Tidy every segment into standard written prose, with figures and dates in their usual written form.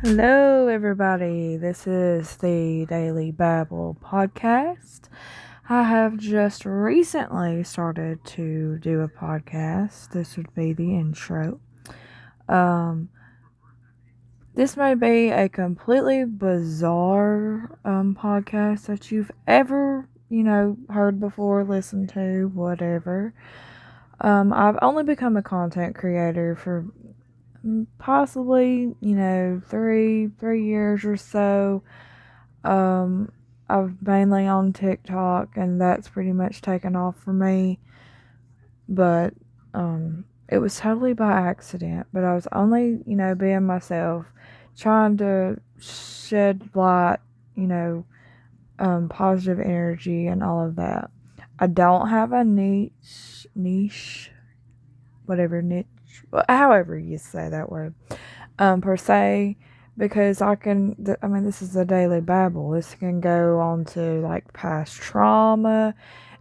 Hello, everybody. This is the Daily Babble podcast. I have just recently started to do a podcast. This would be the intro. Um, this may be a completely bizarre podcast that you've ever, heard before, listened to, whatever. I've only become a content creator for possibly, three years or so. Um, I've mainly on TikTok, and that's pretty much taken off for me. But it was totally by accident. But I was only, being myself, trying to shed light, you know, positive energy and all of that. I don't have a niche, whatever niche, however you say that word, per se, because this is a daily babble. This can go on to like past trauma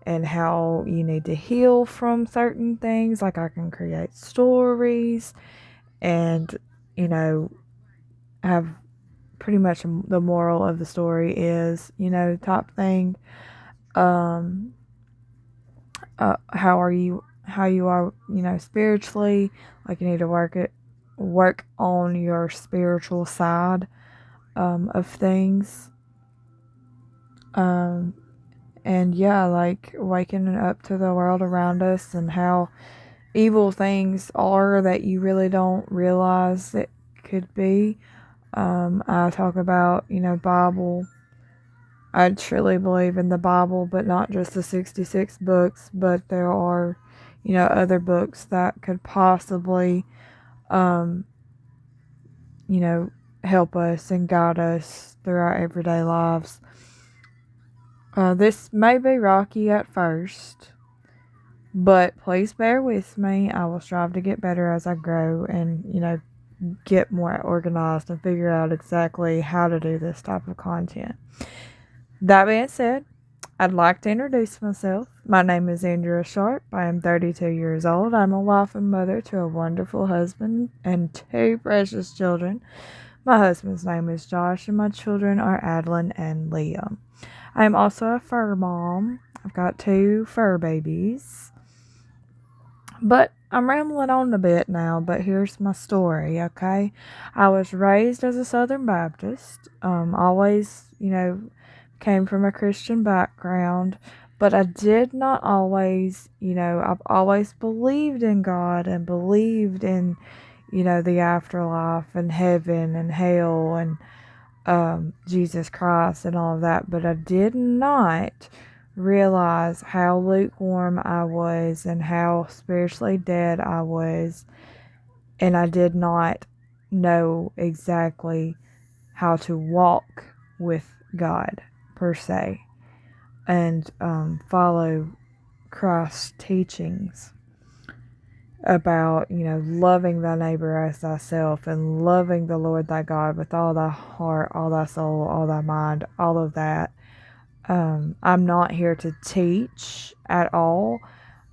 and how you need to heal from certain things. Like I can create stories and, you know, have pretty much the moral of the story is, type thing. Um, how you are, spiritually. Like you need to work on your spiritual side of things. Um, and yeah, like waking up to the world around us and how evil things are that you really don't realize it could be. I talk about, Bible. I truly believe in the Bible, but not just the 66 books, but there are, other books that could possibly, um, you know, help us and guide us through our everyday lives. This may be rocky at first, but please bear with me. I will strive to get better as I grow and, get more organized and figure out exactly how to do this type of content. That being said, I'd like to introduce myself. My name is Andrea Sharp. I am 32 years old. I'm a wife and mother to a wonderful husband and two precious children. My husband's name is Josh, and my children are Adeline and Liam. I am also a fur mom. I've got two fur babies. But I'm rambling on a bit now, but here's my story, okay? I was raised as a Southern Baptist. Always, came from a Christian background, but I did not always, I've always believed in God and believed in, the afterlife and heaven and hell and Jesus Christ and all of that, but I did not realize how lukewarm I was and how spiritually dead I was, and I did not know exactly how to walk with God per se and follow Christ's teachings about, loving thy neighbor as thyself and loving the Lord thy God with all thy heart, all thy soul, all thy mind, all of that. I'm not here to teach at all.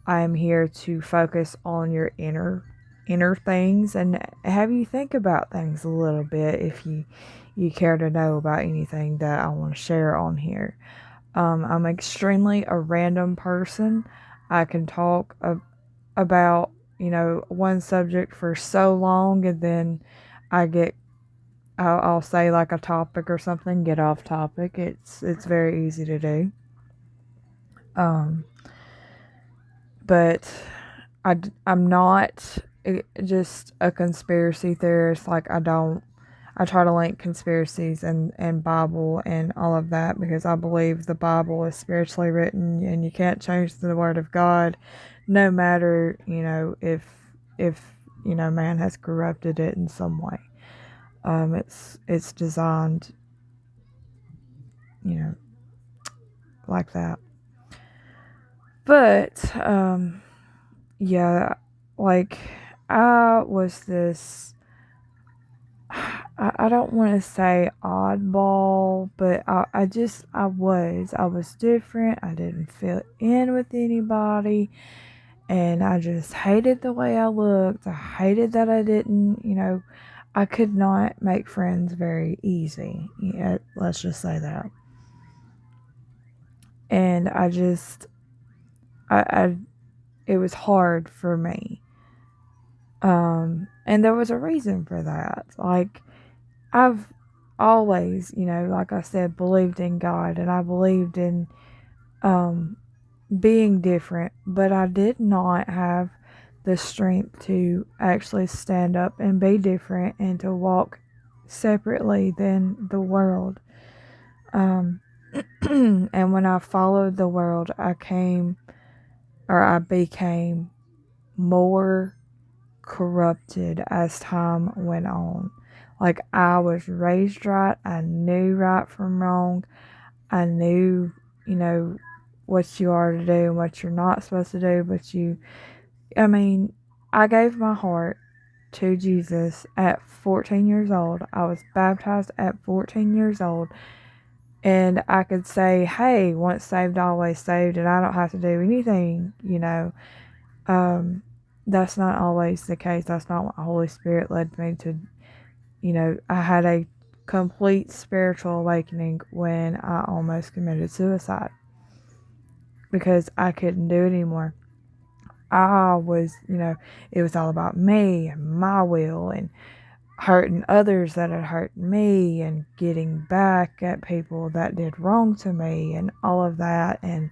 I'm here to focus on your inner things and have you think about things a little bit if you care to know about anything that I want to share on here. I'm extremely a random person. I can talk about, one subject for so long and then I get, I'll say like a topic or something, get off topic. It's very easy to do. Um, but I'm not just a conspiracy theorist. Like I try to link conspiracies and Bible and all of that because I believe the Bible is spiritually written and you can't change the word of God no matter, if man has corrupted it in some way. It's designed, you know, like that. But yeah, like I was this I don't want to say oddball, but I was different. I didn't fit in with anybody, and I just hated the way I looked. I hated that I didn't, I could not make friends very easy. Yeah, let's just say that. And I it was hard for me. And there was a reason for that. Like, I've always, like I said, believed in God, and I believed in um, being different, but I did not have the strength to actually stand up and be different and to walk separately than the world. Um, and when I followed the world, I became more corrupted as time went on. Like, I was raised right, I knew right from wrong, I knew, you know, what you are to do and what you're not supposed to do, but I mean, I gave my heart to Jesus at 14 years old. I was baptized at 14 years old. And I could say, hey, once saved, always saved, and I don't have to do anything. Um, that's not always the case. That's not what the Holy Spirit led me to. I had a complete spiritual awakening when I almost committed suicide because I couldn't do it anymore. I was, it was all about me and my will and hurting others that had hurt me and getting back at people that did wrong to me and all of that. And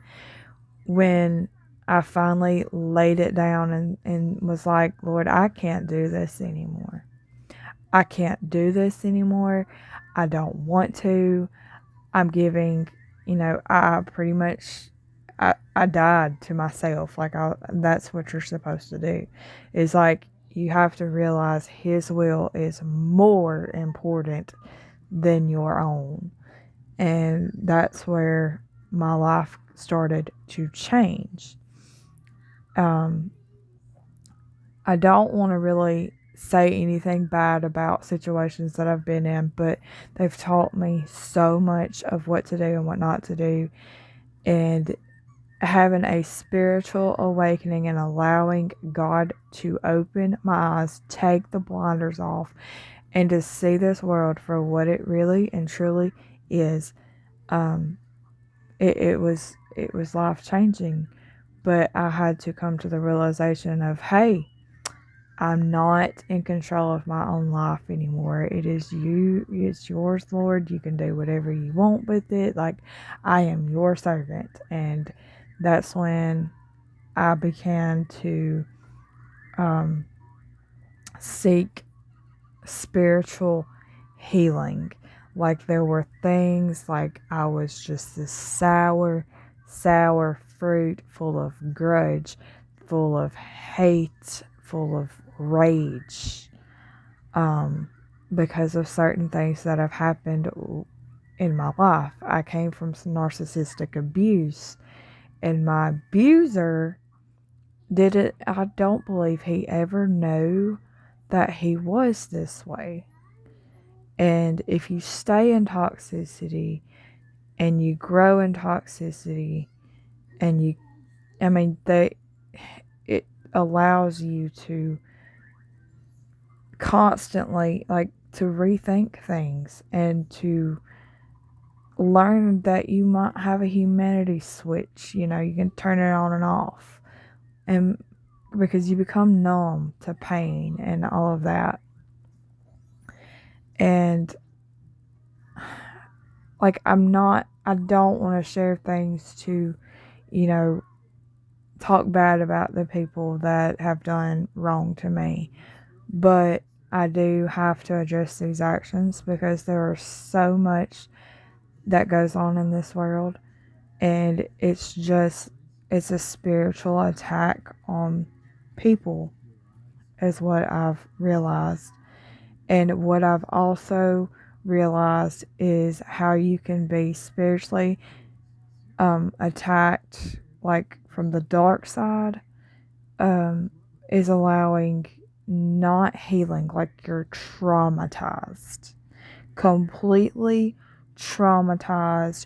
when I finally laid it down and was like, Lord, I can't do this anymore. I can't do this anymore. I don't want to. I'm giving, I pretty much, I died to myself. Like, that's what you're supposed to do. Is like, you have to realize His will is more important than your own. And that's where my life started to change. I don't want to really say anything bad about situations that I've been in, but they've taught me so much of what to do and what not to do. And having a spiritual awakening and allowing God to open my eyes, take the blinders off, and to see this world for what it really and truly is. It was life changing, but I had to come to the realization of, hey, I'm not in control of my own life anymore. It is you. It's yours, Lord. You can do whatever you want with it. Like, I am your servant. And that's when I began to seek spiritual healing. Like, there were things like I was just this sour fruit full of grudge, full of hate, full of rage, because of certain things that have happened in my life. I came from some narcissistic abuse, and my abuser did it. I don't believe he ever knew that he was this way. And if you stay in toxicity and you grow in toxicity, and it allows you to constantly, like, to rethink things and to learn that you might have a humanity switch. You can turn it on and off, and because you become numb to pain and all of that. And like, I don't want to share things to, talk bad about the people that have done wrong to me, but I do have to address these actions because there is so much that goes on in this world, and it's a spiritual attack on people, is what I've realized. And what I've also realized is how you can be spiritually attacked, like, from the dark side, is allowing not healing, like, you're traumatized, completely traumatized.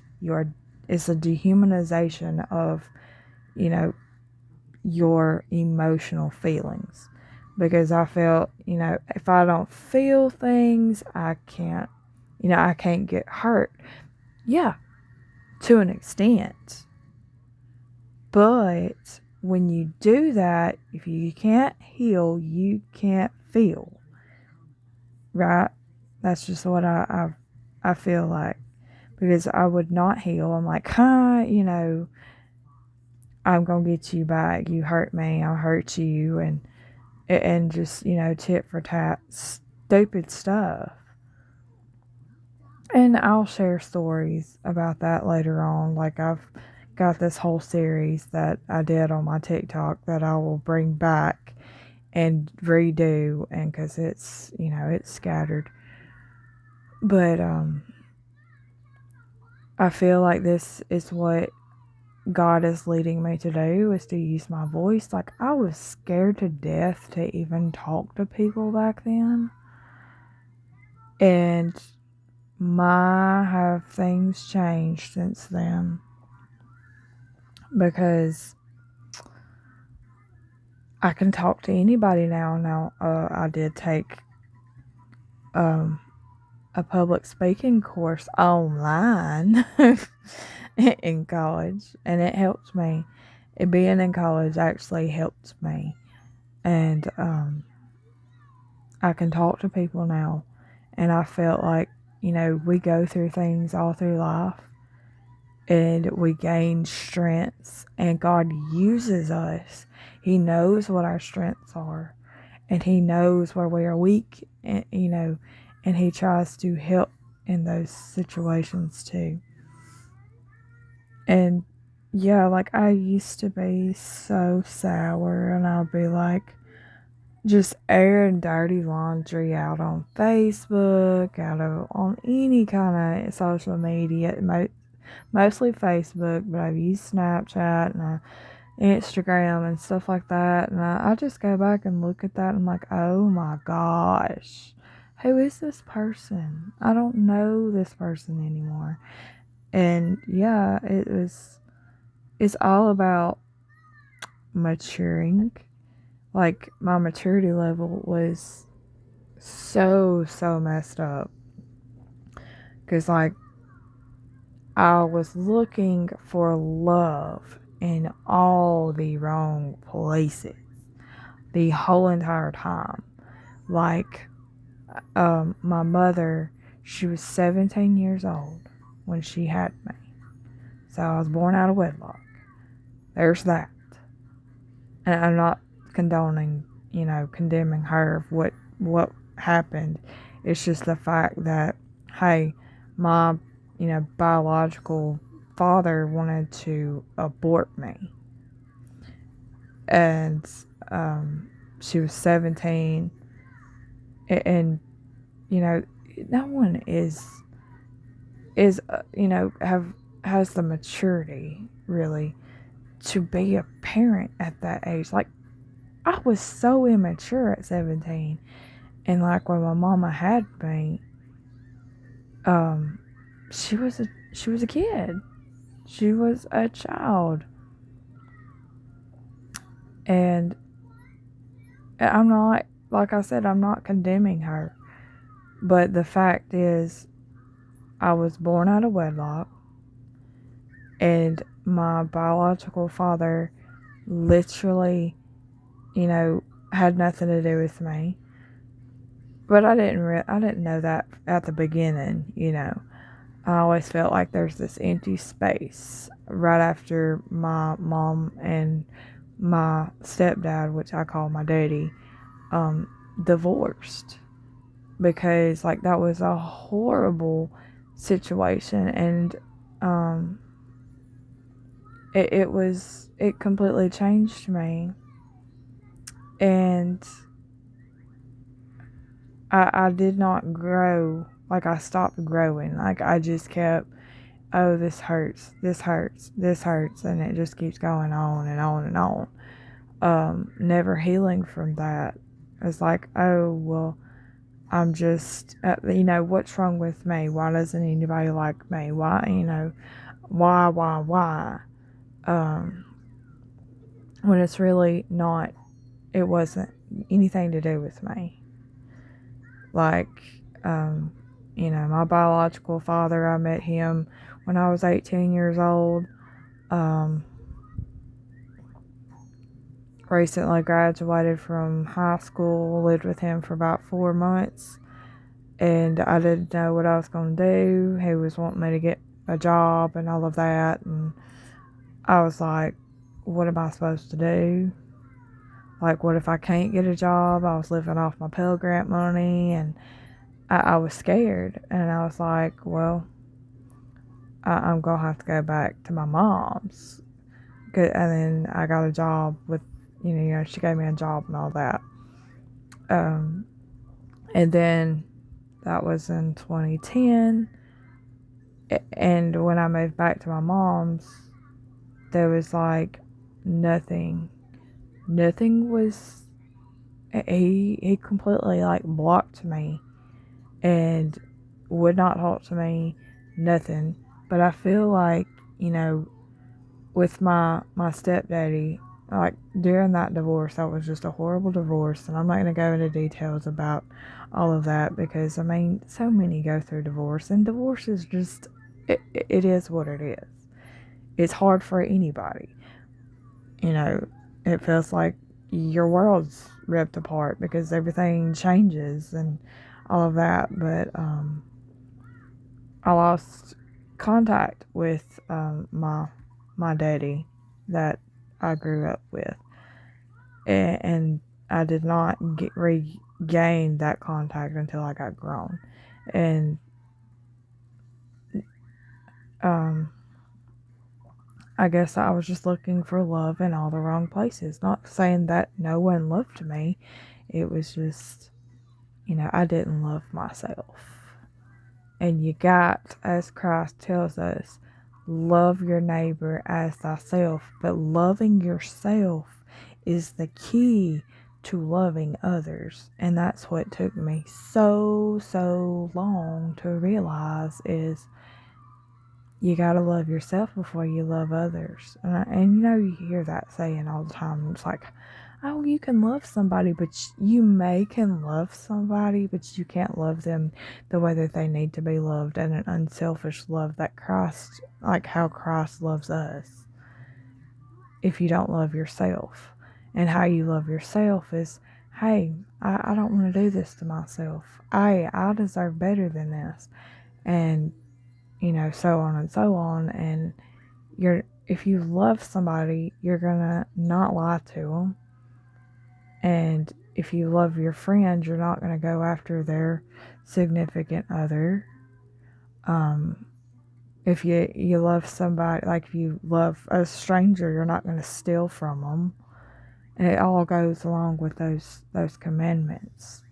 It's a dehumanization of, your emotional feelings. because I felt, if I don't feel things, I can't, I can't get hurt. Yeah, to an extent. But when you do that, if you can't heal, you can't feel. Right? That's just what I feel like. Because I would not heal. I'm like, I'm going to get you back. You hurt me, I'll hurt you. And just, tit for tat, stupid stuff. And I'll share stories about that later on. Like, I've got this whole series that I did on my TikTok that I will bring back and redo, and because it's, it's scattered. But I feel like this is what God is leading me to do, is to use my voice. Like, I was scared to death to even talk to people back then. And have things changed since then? Because I can talk to anybody now. Now, I did take a public speaking course online in college, and it helped me. Being in college actually helped me. And I can talk to people now. And I felt like, we go through things all through life, and we gain strengths, and God uses us. He knows what our strengths are, and He knows where we are weak, and, and He tries to help in those situations too. And yeah, like, I used to be so sour, and I'll be like, just airing dirty laundry out on Facebook, on any kind of social media, mostly Facebook, but I've used Snapchat and Instagram and stuff like that. And I just go back and look at that, and I'm like, oh my gosh, who is this person? I don't know this person anymore. And yeah, it's all about maturing. Like, my maturity level was so messed up, because, like, I was looking for love in all the wrong places the whole entire time. Like, my mother, she was 17 years old when she had me. So I was born out of wedlock. There's that. And I'm not condemning her of what happened. It's just the fact that, hey, my, biological father wanted to abort me. And she was 17. And, no one has the maturity, really, to be a parent at that age. Like, I was so immature at 17. And, like, when my mama had me, she was a kid. She was a child. And I'm not, like I said, I'm not condemning her. But the fact is, I was born out of wedlock, and my biological father literally, had nothing to do with me. But I didn't know that at the beginning, I always felt like there's this empty space right after my mom and my stepdad, which I call my daddy, divorced. Because, like, that was a horrible situation, and it completely changed me. And I did not grow. Like, I stopped growing. Like, I just kept, oh, this hurts, this hurts, this hurts, and it just keeps going on and on and on. Never healing from that. It's like, oh, well, I'm just, what's wrong with me? Why doesn't anybody like me? Why, why? When it's really not, it wasn't anything to do with me. Like, my biological father, I met him when I was 18 years old. Recently graduated from high school, lived with him for about 4 months, and I didn't know what I was going to do. He was wanting me to get a job and all of that, and I was like, what am I supposed to do? Like, what if I can't get a job? I was living off my Pell Grant money, and I was scared, and I was like, well, I'm going to have to go back to my mom's. And then I got a job with, she gave me a job and all that. And then that was in 2010. And when I moved back to my mom's, there was like nothing. Nothing was, he completely like blocked me and would not talk to me, nothing. But I feel like, with my stepdaddy, like during that divorce, that was just a horrible divorce, and I'm not going to go into details about all of that because, I mean, so many go through divorce, and divorce is just, it is what it is. It's hard for anybody. It feels like your world's ripped apart because everything changes and all of that, but I lost contact with my daddy that I grew up with, and I did not regain that contact until I got grown, and I guess I was just looking for love in all the wrong places. Not saying that no one loved me, it was just, I didn't love myself. And you got, as Christ tells us, love your neighbor as thyself. But loving yourself is the key to loving others. And that's what took me so long to realize is you gotta love yourself before you love others. And you hear that saying all the time. It's like, oh, you can love somebody, but you can love somebody, but you can't love them the way that they need to be loved, and an unselfish love that Christ, like how Christ loves us, if you don't love yourself. And how you love yourself is, hey, I don't want to do this to myself. I deserve better than this. And, so on and so on. And if you love somebody, you're going to not lie to them. And if you love your friends, you're not going to go after their significant other. If you love somebody, like if you love a stranger, you're not going to steal from them. And it all goes along with those commandments.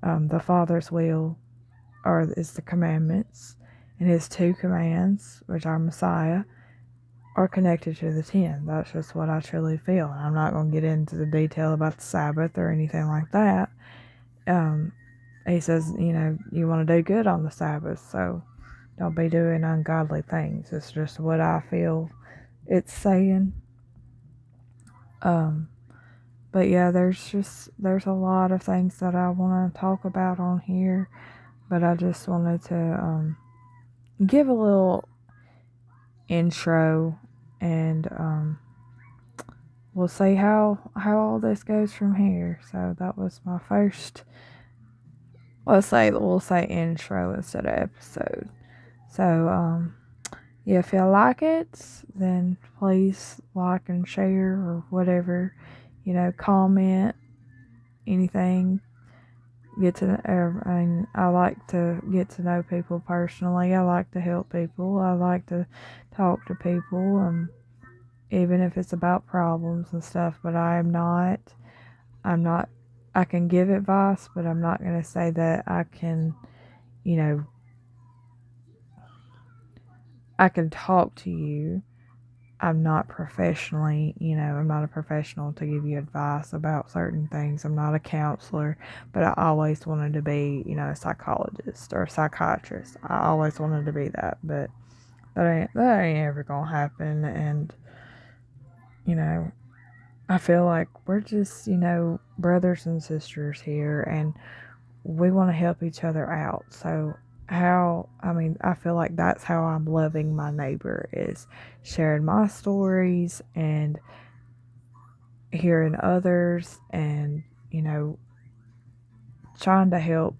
The Father's will is the commandments, and His 2 commands, which are Messiah, are connected to the 10. That's just what I truly feel. And I'm not going to get into the detail about the Sabbath or anything like that. He says, you want to do good on the Sabbath, so don't be doing ungodly things. It's just what I feel it's saying. But yeah, there's a lot of things that I want to talk about on here, but I just wanted to give a little intro, and we'll see how all this goes from here. So that was my first, we'll say intro instead of episode. So yeah, if you like it, then please like and share or whatever, comment anything. I like to get to know people personally. I like to help people. I like to talk to people, even if it's about problems and stuff. But I'm not. I can give advice, but I'm not going to say that I can, I can talk to you. I'm not I'm not a professional to give you advice about certain things. I'm not a counselor, but I always wanted to be, a psychologist or a psychiatrist. I always wanted to be that, but that ain't ever gonna happen. And, I feel like we're just, brothers and sisters here, and we want to help each other out. So, I feel like that's how I'm loving my neighbor, is sharing my stories and hearing others, and, trying to help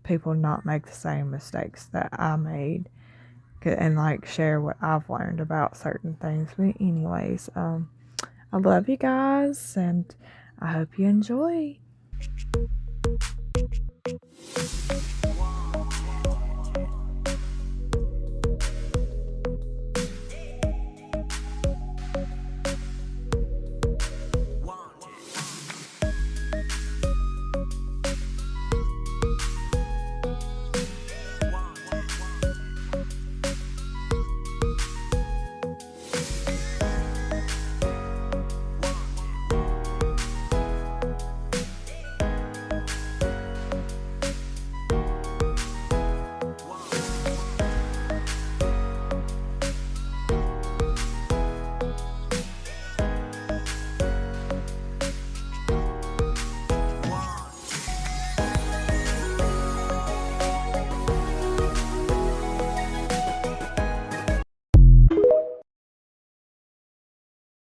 people not make the same mistakes that I made, and like share what I've learned about certain things. But anyways, I love you guys, and I hope you enjoy.